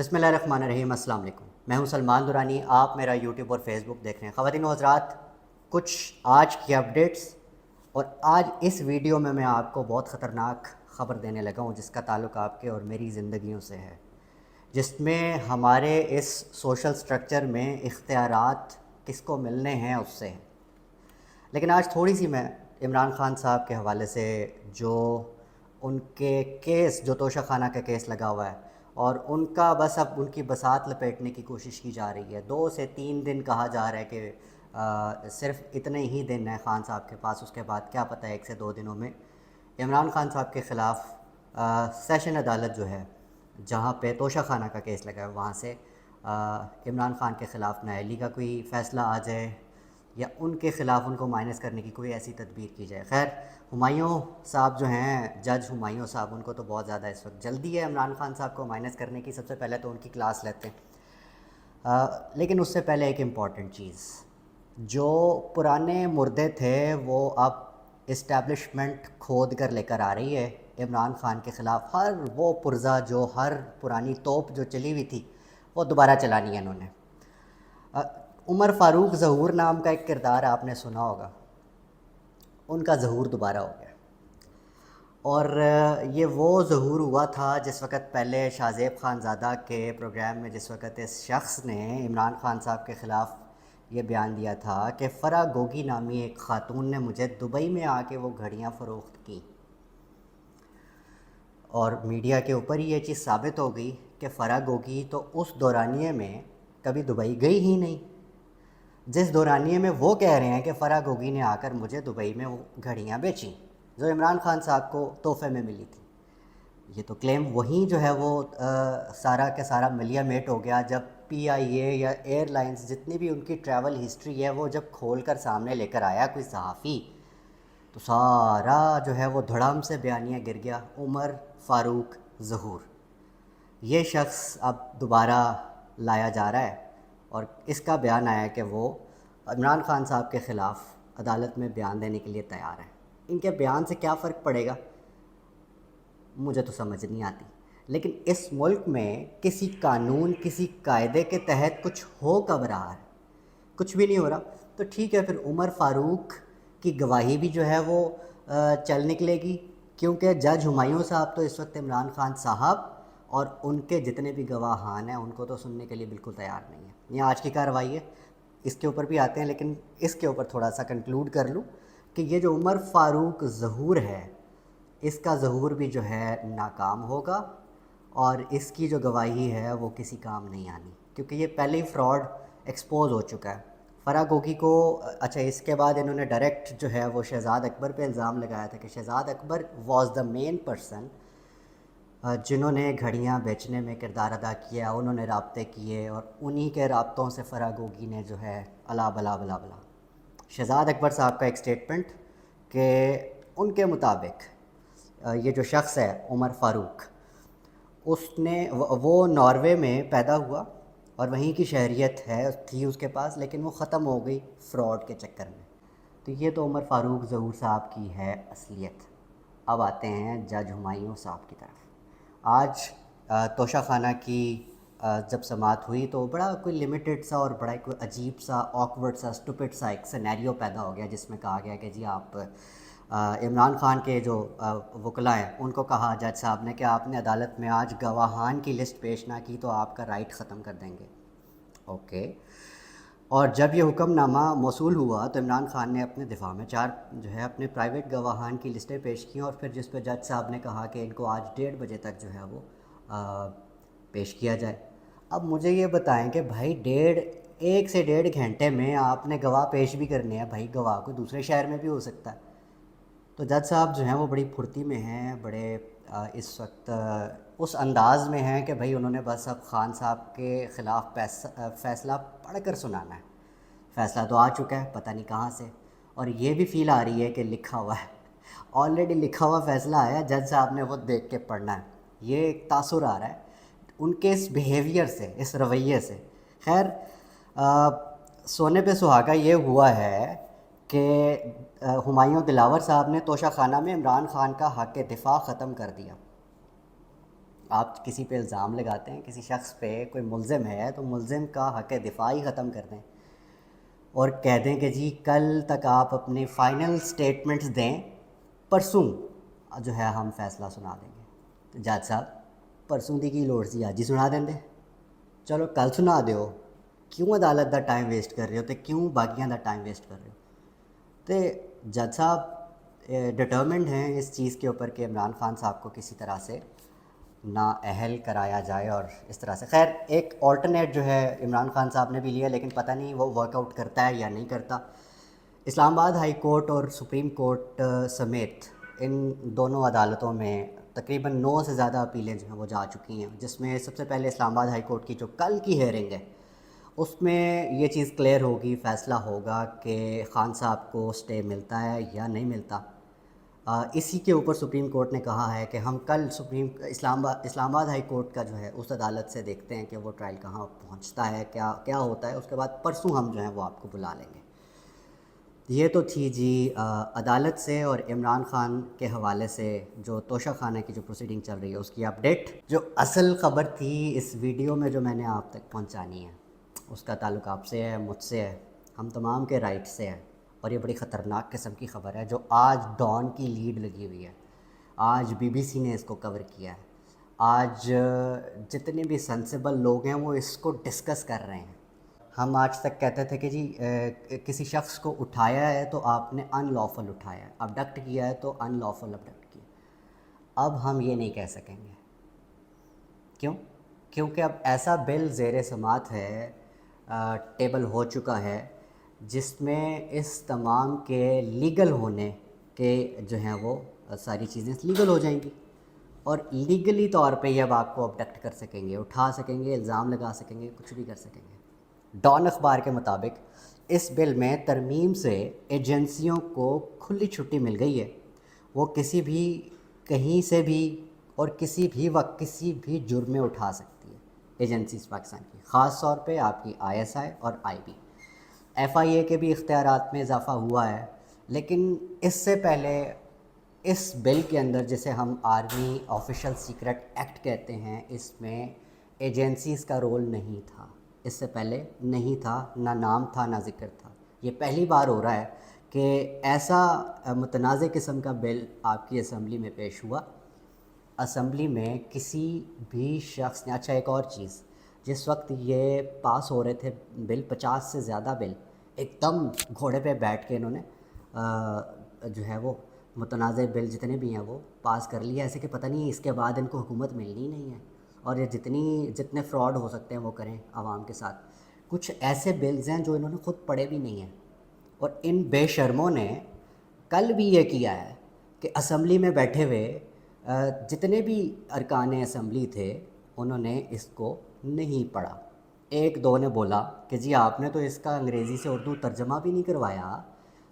بسم اللہ الرحمن الرحیم. السلام علیکم. میں ہوں سلمان درانی. آپ میرا یوٹیوب اور فیس بک دیکھ رہے ہیں. خواتین و حضرات, کچھ آج کی اپڈیٹس, اور آج اس ویڈیو میں آپ کو بہت خطرناک خبر دینے لگا ہوں جس کا تعلق آپ کے اور میری زندگیوں سے ہے, جس میں ہمارے اس سوشل سٹرکچر میں اختیارات کس کو ملنے ہیں اس سے. لیکن آج تھوڑی سی میں عمران خان صاحب کے حوالے سے, جو ان کے کیس, جو توشہ خانہ کا کیس لگا ہوا ہے, اور ان کا بس اب ان کی بساط لپیٹنے کی کوشش کی جا رہی ہے. 2 سے 3 دن کہا جا رہا ہے کہ صرف اتنے ہی دن ہیں خان صاحب کے پاس, اس کے بعد کیا پتہ ہے 1 سے 2 دنوں میں عمران خان صاحب کے خلاف سیشن عدالت جو ہے جہاں پہ توشہ خانہ کا کیس لگا ہے, وہاں سے عمران خان کے خلاف نااہلی کا کوئی فیصلہ آ جائے یا ان کے خلاف ان کو مائنس کرنے کی کوئی ایسی تدبیر کی جائے. خیر, ہمایوں صاحب جو ہیں, جج ہمایوں صاحب, ان کو تو بہت زیادہ اس وقت جلدی ہے عمران خان صاحب کو مائنس کرنے کی. سب سے پہلے تو ان کی کلاس لیتے ہیں. لیکن اس سے پہلے ایک امپورٹنٹ چیز, جو پرانے مردے تھے وہ اب اسٹیبلشمنٹ کھود کر لے کر آ رہی ہے عمران خان کے خلاف. ہر وہ پرزہ, جو ہر پرانی توپ جو چلی ہوئی تھی, وہ دوبارہ چلانی ہے انہوں نے. عمر فاروق ظہور نام کا ایک کردار آپ نے سنا ہوگا, ان کا ظہور دوبارہ ہو گیا. اور یہ وہ ظہور ہوا تھا جس وقت پہلے شاہ زیب خان زادہ کے پروگرام میں, جس وقت اس شخص نے عمران خان صاحب کے خلاف یہ بیان دیا تھا کہ فرح گوگی نامی ایک خاتون نے مجھے دبئی میں آ کے وہ گھڑیاں فروخت کیں. اور میڈیا کے اوپر ہی یہ چیز ثابت ہو گئی کہ فرح گوگی تو اس دورانیے میں کبھی دبئی گئی ہی نہیں, جس دورانیے میں وہ کہہ رہے ہیں کہ فرح گوگی نے آ کر مجھے دبئی میں وہ گھڑیاں بیچیں جو عمران خان صاحب کو تحفے میں ملی تھی. یہ تو کلیم وہیں جو ہے وہ سارا کا سارا ملیا میٹ ہو گیا جب پی آئی اے یا ایئر لائنس جتنی بھی ان کی ٹریول ہسٹری ہے وہ جب کھول کر سامنے لے کر آیا کوئی صحافی, تو سارا جو ہے وہ دھڑام سے بیانیہ گر گیا. عمر فاروق ظہور, یہ شخص اب دوبارہ لایا جا رہا ہے, اور اس کا بیان آیا کہ وہ عمران خان صاحب کے خلاف عدالت میں بیان دینے کے لیے تیار ہے. ان کے بیان سے کیا فرق پڑے گا مجھے تو سمجھ نہیں آتی. لیکن اس ملک میں کسی قانون, کسی قاعدے کے تحت کچھ ہو کب رہا ہے؟ کچھ بھی نہیں ہو رہا. تو ٹھیک ہے, پھر عمر فاروق کی گواہی بھی جو ہے وہ چل نکلے گی, کیونکہ جج ہمایوں صاحب تو اس وقت عمران خان صاحب اور ان کے جتنے بھی گواہان ہیں ان کو تو سننے کے لیے بالکل تیار نہیں ہے. یہ آج کی کارروائی ہے, اس کے اوپر بھی آتے ہیں, لیکن اس کے اوپر تھوڑا سا کنکلوڈ کر لوں کہ یہ جو عمر فاروق ظہور ہے, اس کا ظہور بھی جو ہے ناکام ہوگا, اور اس کی جو گواہی ہے وہ کسی کام نہیں آنی, کیونکہ یہ پہلے ہی فراڈ ایکسپوز ہو چکا ہے. فرح گوگی کو, اچھا اس کے بعد انہوں نے ڈائریکٹ جو ہے وہ شہزاد اکبر پہ الزام لگایا تھا کہ شہزاد اکبر واز دا مین پرسن جنہوں نے گھڑیاں بیچنے میں کردار ادا کیا, انہوں نے رابطے کیے, اور انہی کے رابطوں سے فرح گوگی نے جو ہے الا بلا بلا بلا. شہزاد اکبر صاحب کا ایک سٹیٹمنٹ کہ ان کے مطابق یہ جو شخص ہے عمر فاروق, اس نے وہ ناروے میں پیدا ہوا اور وہیں کی شہریت تھی اس کے پاس, لیکن وہ ختم ہو گئی فراڈ کے چکر میں. تو یہ تو عمر فاروق ظہور صاحب کی ہے اصلیت. اب آتے ہیں جج ہمایوں صاحب کی طرف. آج توشہ خانہ کی جب سماعت ہوئی تو بڑا کوئی لمیٹڈ سا اور بڑا کوئی عجیب سا, آکورڈ سا, اسٹوپڈ سا ایک سینیریو پیدا ہو گیا, جس میں کہا گیا کہ جی آپ عمران خان کے جو وکلاء ہیں ان کو کہا جج صاحب نے کہ آپ نے عدالت میں آج گواہان کی لسٹ پیش نہ کی تو آپ کا رائٹ ختم کر دیں گے. اوکے. اور جب یہ حکم نامہ موصول ہوا تو عمران خان نے اپنے دفاع میں 4 جو ہے اپنے پرائیویٹ گواہان کی لسٹیں پیش کیں, اور پھر جس پہ جج صاحب نے کہا کہ ان کو آج 1:30 بجے تک جو ہے وہ پیش کیا جائے. اب مجھے یہ بتائیں کہ بھائی 1 سے 1.5 گھنٹے میں آپ نے گواہ پیش بھی کرنے ہیں, بھائی گواہ کوئی دوسرے شہر میں بھی ہو سکتا ہے. تو جج صاحب جو ہیں وہ بڑی پھرتی میں ہیں, بڑے اس وقت اس انداز میں ہیں کہ بھائی انہوں نے بس اب خان صاحب کے خلاف فیصلہ پڑھ کر سنانا ہے. فیصلہ تو آ چکا ہے پتہ نہیں کہاں سے, اور یہ بھی فیل آ رہی ہے کہ لکھا ہوا ہے, آلریڈی لکھا ہوا فیصلہ آیا, جج صاحب نے وہ دیکھ کے پڑھنا ہے. یہ ایک تاثر آ رہا ہے ان کے اس بیہیویئر سے, اس رویے سے. خیر, سونے پہ سہاگا یہ ہوا ہے کہ ہمایوں دلاور صاحب نے توشہ خانہ میں عمران خان کا حق دفاع ختم کر دیا. آپ کسی پہ الزام لگاتے ہیں، کسی شخص پہ کوئی ملزم ہے تو ملزم کا حق دفاع ہی ختم کر دیں اور کہہ دیں کہ جی کل تک آپ اپنے فائنل سٹیٹمنٹس دیں، پرسوں جو ہے ہم فیصلہ سنا دیں گے۔ تو جج صاحب پرسوں دی کی لوڑ سی، اج ہی سنا دیں، چلو کل سنا دیو، کیوں عدالت دا ٹائم ویسٹ کر رہے ہو، تو کیوں باقیاں دا ٹائم ویسٹ کر رہے ہو؟ تو جج صاحب ڈٹرمنڈ ہیں اس چیز کے اوپر کہ عمران خان صاحب کو کسی طرح سے نااہل کرایا جائے، اور اس طرح سے خیر ایک آلٹرنیٹ جو ہے عمران خان صاحب نے بھی لیا، لیکن پتہ نہیں وہ ورک آؤٹ کرتا ہے یا نہیں کرتا۔ اسلام آباد ہائی کورٹ اور سپریم کورٹ سمیت ان دونوں عدالتوں میں تقریباً 9 سے زیادہ اپیلیں جو ہیں وہ جا چکی ہیں، جس میں سب سے پہلے اسلام آباد ہائی کورٹ کی جو کل کی ہیئرنگ ہے اس میں یہ چیز کلیئر ہوگی، فیصلہ ہوگا کہ خان صاحب کو اسٹے ملتا ہے یا نہیں ملتا۔ اسی کے اوپر سپریم کورٹ نے کہا ہے کہ ہم کل اسلام آباد ہائی کورٹ کا جو ہے اس عدالت سے دیکھتے ہیں کہ وہ ٹرائل کہاں پہنچتا ہے، کیا ہوتا ہے، اس کے بعد پرسوں ہم جو ہیں وہ آپ کو بلا لیں گے۔ یہ تو تھی جی عدالت سے اور عمران خان کے حوالے سے جو توشہ خانہ کی جو پروسیڈنگ چل رہی ہے اس کی اپڈیٹ۔ جو اصل خبر تھی اس ویڈیو میں جو میں نے آپ تک پہنچانی ہے، اس کا تعلق آپ سے ہے، مجھ سے ہے، ہم تمام کے رائٹ سے ہے، اور یہ بڑی خطرناک قسم کی خبر ہے جو آج ڈان کی لیڈ لگی ہوئی ہے، آج بی بی سی نے اس کو کور کیا ہے، آج جتنے بھی سینسیبل لوگ ہیں وہ اس کو ڈسکس کر رہے ہیں۔ ہم آج تک کہتے تھے کہ جی کسی شخص کو اٹھایا ہے تو آپ نے ان لافل اٹھایا ہے، ابڈکٹ کیا ہے تو ان لافل ابڈکٹ کیا۔ اب ہم یہ نہیں کہہ سکیں گے، کیوں؟ کیونکہ اب ایسا بل زیر سماعت ہے، ٹیبل ہو چکا ہے، جس میں اس تمام کے لیگل ہونے کے جو ہیں وہ ساری چیزیں لیگل ہو جائیں گی، اور لیگلی طور پہ یہ اب آپ کو ابڈکٹ کر سکیں گے، اٹھا سکیں گے، الزام لگا سکیں گے، کچھ بھی کر سکیں گے۔ ڈان اخبار کے مطابق اس بل میں ترمیم سے ایجنسیوں کو کھلی چھٹی مل گئی ہے، وہ کسی بھی کہیں سے بھی اور کسی بھی وقت کسی بھی جرم میں اٹھا سکتی ہے ایجنسیز پاکستان کی، خاص طور پہ آپ کی آئی ایس آئی اور آئی بی۔ ایف آئی اے کے بھی اختیارات میں اضافہ ہوا ہے، لیکن اس سے پہلے اس بل کے اندر جسے ہم آرمی آفیشل سیکرٹ ایکٹ کہتے ہیں، اس میں ایجنسیز کا رول نہیں تھا، اس سے پہلے نہیں تھا، نہ نام تھا نہ ذکر تھا۔ یہ پہلی بار ہو رہا ہے کہ ایسا متنازع قسم کا بل آپ کی اسمبلی میں پیش ہوا، اسمبلی میں کسی بھی شخص نے۔ اچھا ایک اور چیز، جس وقت یہ پاس ہو رہے تھے بل، 50 سے زیادہ بل ایک دم گھوڑے پہ بیٹھ کے انہوں نے جو ہے وہ متنازع بل جتنے بھی ہیں وہ پاس کر لیا، ایسے کہ پتہ نہیں اس کے بعد ان کو حکومت ملنی نہیں ہے، اور یہ جتنے فراڈ ہو سکتے ہیں وہ کریں عوام کے ساتھ۔ کچھ ایسے بلز ہیں جو انہوں نے خود پڑھے بھی نہیں ہیں، اور ان بے شرموں نے کل بھی یہ کیا ہے کہ اسمبلی میں بیٹھے ہوئے جتنے بھی ارکان اسمبلی تھے انہوں نے اس کو نہیں پڑھا۔ ایک دو نے بولا کہ جی آپ نے تو اس کا انگریزی سے اردو ترجمہ بھی نہیں کروایا،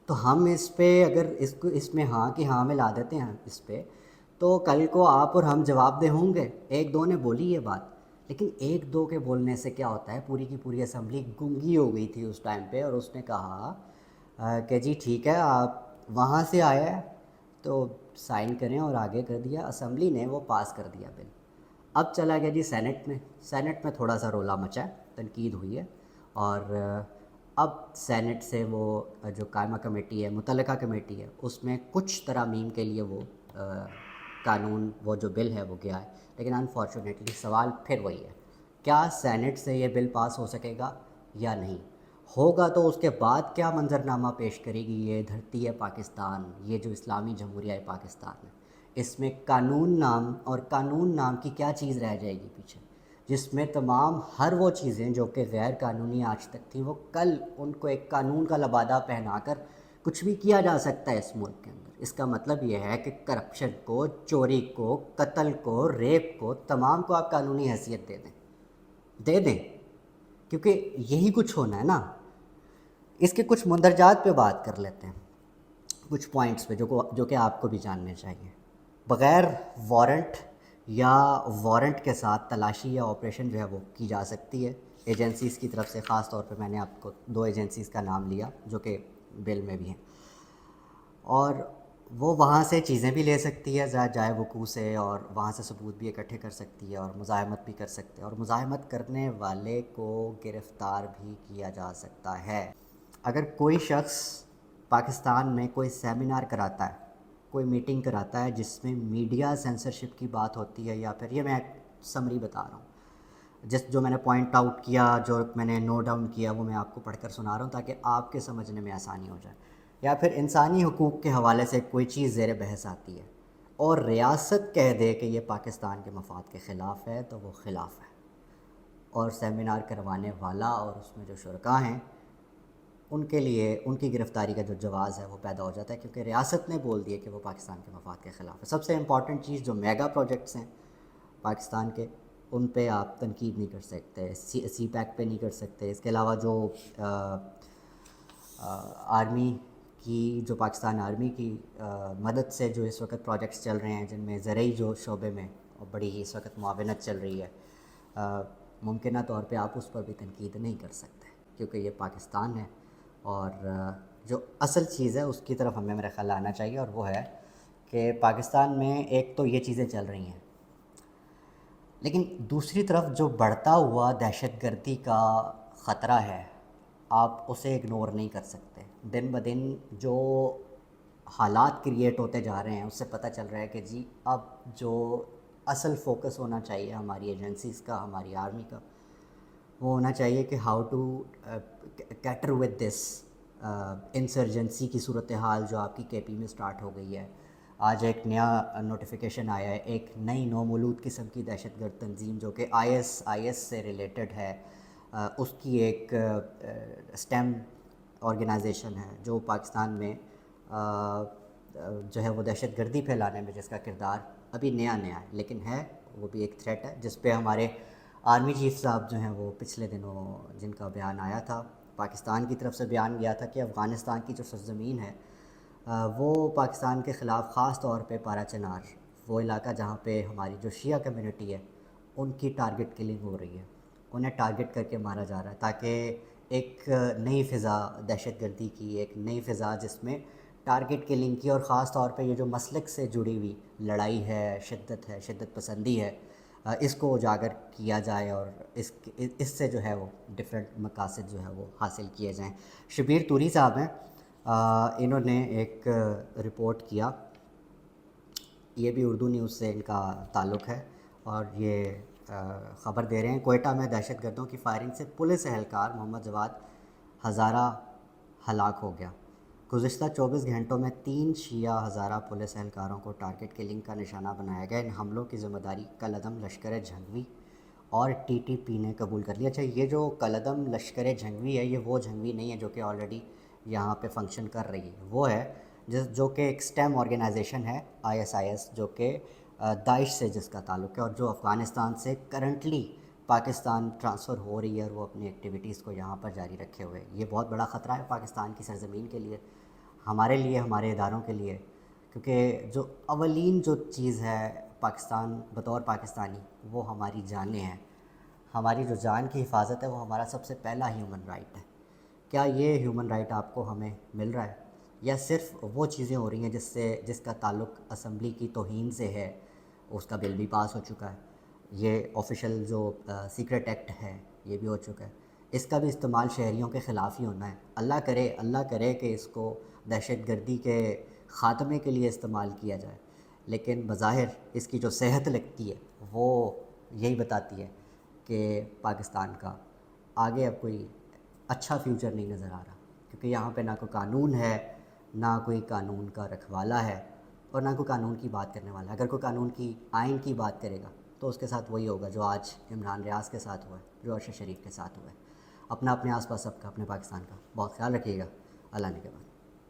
تو ہم اس پہ اگر اس میں ہاں کہ ہاں ملا دیتے ہیں اس پہ، تو کل کو آپ اور ہم جواب دہ ہوں گے۔ ایک دو نے بولی یہ بات، لیکن ایک دو کے بولنے سے کیا ہوتا ہے، پوری کی پوری اسمبلی گونگی ہو گئی تھی اس ٹائم پہ، اور اس نے کہا کہ جی ٹھیک ہے آپ وہاں سے آیا ہے تو سائن کریں، اور آگے کر دیا، اسمبلی نے وہ پاس کر دیا بل۔ اب چلا گیا جی سینٹ میں تھوڑا سا رولا مچا ہے، تنقید ہوئی ہے، اور اب سینٹ سے وہ جو قائمہ کمیٹی ہے، متعلقہ کمیٹی ہے، اس میں کچھ ترامیم کے لیے وہ قانون، وہ جو بل ہے وہ گیا ہے، لیکن انفارچونیٹلی سوال پھر وہی ہے، کیا سینٹ سے یہ بل پاس ہو سکے گا یا نہیں ہوگا؟ تو اس کے بعد کیا منظرنامہ پیش کرے گی یہ دھرتی ہے پاکستان، یہ جو اسلامی جمہوریہ پاکستان ہے، اس میں قانون نام کی کیا چیز رہ جائے گی پیچھے، جس میں تمام ہر وہ چیزیں جو کہ غیر قانونی آج تک تھیں، وہ کل ان کو ایک قانون کا لبادہ پہنا کر کچھ بھی کیا جا سکتا ہے اس ملک کے اندر۔ اس کا مطلب یہ ہے کہ کرپشن کو، چوری کو، قتل کو، ریپ کو، تمام کو آپ قانونی حیثیت دے دیں، کیونکہ یہی کچھ ہونا ہے نا۔ اس کے کچھ مندرجات پہ بات کر لیتے ہیں، کچھ پوائنٹس پہ جو کہ آپ کو بھی جاننے چاہیے۔ بغیر وارنٹ یا وارنٹ کے ساتھ تلاشی یا آپریشن جو ہے وہ کی جا سکتی ہے ایجنسیز کی طرف سے، خاص طور پہ میں نے آپ کو 2 ایجنسیز کا نام لیا جو کہ بل میں بھی ہیں، اور وہ وہاں سے چیزیں بھی لے سکتی ہے جائے وقوع سے، اور وہاں سے ثبوت بھی اکٹھے کر سکتی ہے، اور مزاحمت بھی کر سکتے ہیں، اور مزاحمت کرنے والے کو گرفتار بھی کیا جا سکتا ہے۔ اگر کوئی شخص پاکستان میں کوئی سیمینار کراتا ہے، کوئی میٹنگ کراتا ہے جس میں میڈیا سینسرشپ کی بات ہوتی ہے، یا پھر یہ میں سمری بتا رہا ہوں، جو میں نے پوائنٹ آؤٹ کیا، جو میں نے نوٹ ڈاؤن کیا، وہ میں آپ کو پڑھ کر سنا رہا ہوں تاکہ آپ کے سمجھنے میں آسانی ہو جائے۔ یا پھر انسانی حقوق کے حوالے سے کوئی چیز زیر بحث آتی ہے اور ریاست کہہ دے کہ یہ پاکستان کے مفاد کے خلاف ہے، تو وہ خلاف ہے، اور سیمینار کروانے والا اور اس میں جو شرکاء ہیں ان کے لیے ان کی گرفتاری کا جو جواز ہے وہ پیدا ہو جاتا ہے، کیونکہ ریاست نے بول دیا کہ وہ پاکستان کے مفاد کے خلاف ہے۔ سب سے امپورٹنٹ چیز، جو میگا پروجیکٹس ہیں پاکستان کے، ان پہ آپ تنقید نہیں کر سکتے، سی پیک پہ نہیں کر سکتے۔ اس کے علاوہ جو آرمی کی، جو پاکستان آرمی کی مدد سے جو اس وقت پروجیکٹس چل رہے ہیں، جن میں زرعی جو شعبے میں بڑی اس وقت معاونت چل رہی ہے، ممکنہ طور پہ آپ اس پر بھی تنقید نہیں کر سکتے، کیونکہ یہ پاکستان ہے۔ اور جو اصل چیز ہے اس کی طرف ہمیں میرا خیال آنا چاہیے، اور وہ ہے کہ پاکستان میں ایک تو یہ چیزیں چل رہی ہیں، لیکن دوسری طرف جو بڑھتا ہوا دہشت گردی کا خطرہ ہے، آپ اسے اگنور نہیں کر سکتے۔ دن بدن جو حالات کریٹ ہوتے جا رہے ہیں، اس سے پتہ چل رہا ہے کہ جی اب جو اصل فوکس ہونا چاہیے ہماری ایجنسیز کا، ہماری آرمی کا، وہ ہونا چاہیے کہ how to cater with this insurgency کی صورتحال جو آپ کی کے پی میں سٹارٹ ہو گئی ہے۔ آج ایک نیا نوٹیفیکیشن آیا ہے، ایک نئی نومولود قسم کی دہشت گرد تنظیم جو کہ آئی ایس سے ریلیٹڈ ہے، اس کی ایک اسٹیم آرگنائزیشن ہے جو پاکستان میں جو ہے وہ دہشت گردی پھیلانے میں جس کا کردار ابھی نیا ہے، لیکن ہے وہ بھی ایک تھریٹ ہے، جس پہ ہمارے آرمی چیف صاحب جو ہیں وہ پچھلے دنوں جن کا بیان آیا تھا، پاکستان کی طرف سے بیان گیا تھا کہ افغانستان کی جو سرزمین ہے وہ پاکستان کے خلاف، خاص طور پہ پارا چنار، وہ علاقہ جہاں پہ ہماری جو شیعہ کمیونٹی ہے ان کی ٹارگٹ کلنگ ہو رہی ہے، انہیں ٹارگٹ کر کے مارا جا رہا ہے، تاکہ ایک نئی فضا دہشت گردی کی، ایک نئی فضا جس میں ٹارگٹ کلنگ کی، اور خاص طور پہ یہ جو مسلک سے جڑی ہوئی لڑائی ہے، شدت پسندی ہے، اس کو اجاگر کیا جائے، اور اس سے جو ہے وہ ڈفرینٹ مقاصد جو ہے وہ حاصل کیے جائیں۔ شبیر توری صاحب ہیں، انہوں نے ایک رپورٹ کیا، یہ بھی اردو نیوز سے ان کا تعلق ہے، اور یہ خبر دے رہے ہیں، کوئٹہ میں دہشت گردوں کی فائرنگ سے پولیس اہلکار محمد جواد ہزارہ ہلاک ہو گیا۔ گزشتہ 24 گھنٹوں میں 3 شیعہ ہزارہ پولیس اہلکاروں کو ٹارگٹ کلنگ کا نشانہ بنایا گیا۔ ان حملوں کی ذمہ داری کالعدم لشکر جھنگوی اور ٹی ٹی پی نے قبول کر لیا۔ اچھا، یہ جو کالعدم لشکر جھنگوی ہے، یہ وہ جھنگوی نہیں ہے جو کہ آلریڈی یہاں پہ فنکشن کر رہی ہے، وہ ہے جو کہ ایک اسٹیم آرگنائزیشن ہے، ISIS، جو کہ داعش سے جس کا تعلق ہے، اور جو افغانستان سے کرنٹلی پاکستان ٹرانسفر ہو رہی ہے، اور وہ اپنی ایکٹیویٹیز کو یہاں پر جاری رکھے ہوئے۔ یہ بہت بڑا خطرہ ہے پاکستان کی سرزمین کے لیے، ہمارے لیے، ہمارے اداروں کے لیے، کیونکہ جو اولین جو چیز ہے پاکستان بطور پاکستانی، وہ ہماری جانیں ہیں۔ ہماری جو جان کی حفاظت ہے وہ ہمارا سب سے پہلا ہیومن رائٹ ہے۔ کیا یہ ہیومن رائٹ آپ کو ہمیں مل رہا ہے، یا صرف وہ چیزیں ہو رہی ہیں جس کا تعلق اسمبلی کی توہین سے ہے؟ اس کا بل بھی پاس ہو چکا ہے، یہ آفیشیل جو سیکرٹ ایکٹ ہے یہ بھی ہو چکا ہے، اس کا بھی استعمال شہریوں کے خلاف ہی ہونا ہے۔ اللہ کرے کہ اس کو دہشت گردی کے خاتمے کے لیے استعمال کیا جائے، لیکن بظاہر اس کی جو صحت لگتی ہے وہ یہی بتاتی ہے کہ پاکستان کا آگے اب کوئی اچھا فیوچر نہیں نظر آ رہا، کیونکہ یہاں پہ نہ کوئی قانون ہے، نہ کوئی قانون کا رکھوالا ہے، اور نہ کوئی قانون کی بات کرنے والا ہے۔ اگر کوئی قانون کی، آئین کی بات کرے گا تو اس کے ساتھ وہی ہوگا جو آج عمران ریاض کے ساتھ ہوا ہے، جو ارشد شریف کے ساتھ ہوا ہے۔ اپنے آس پاس سب کا، اپنے پاکستان کا بہت خیال رکھیے گا۔ اللہ نے کے بعد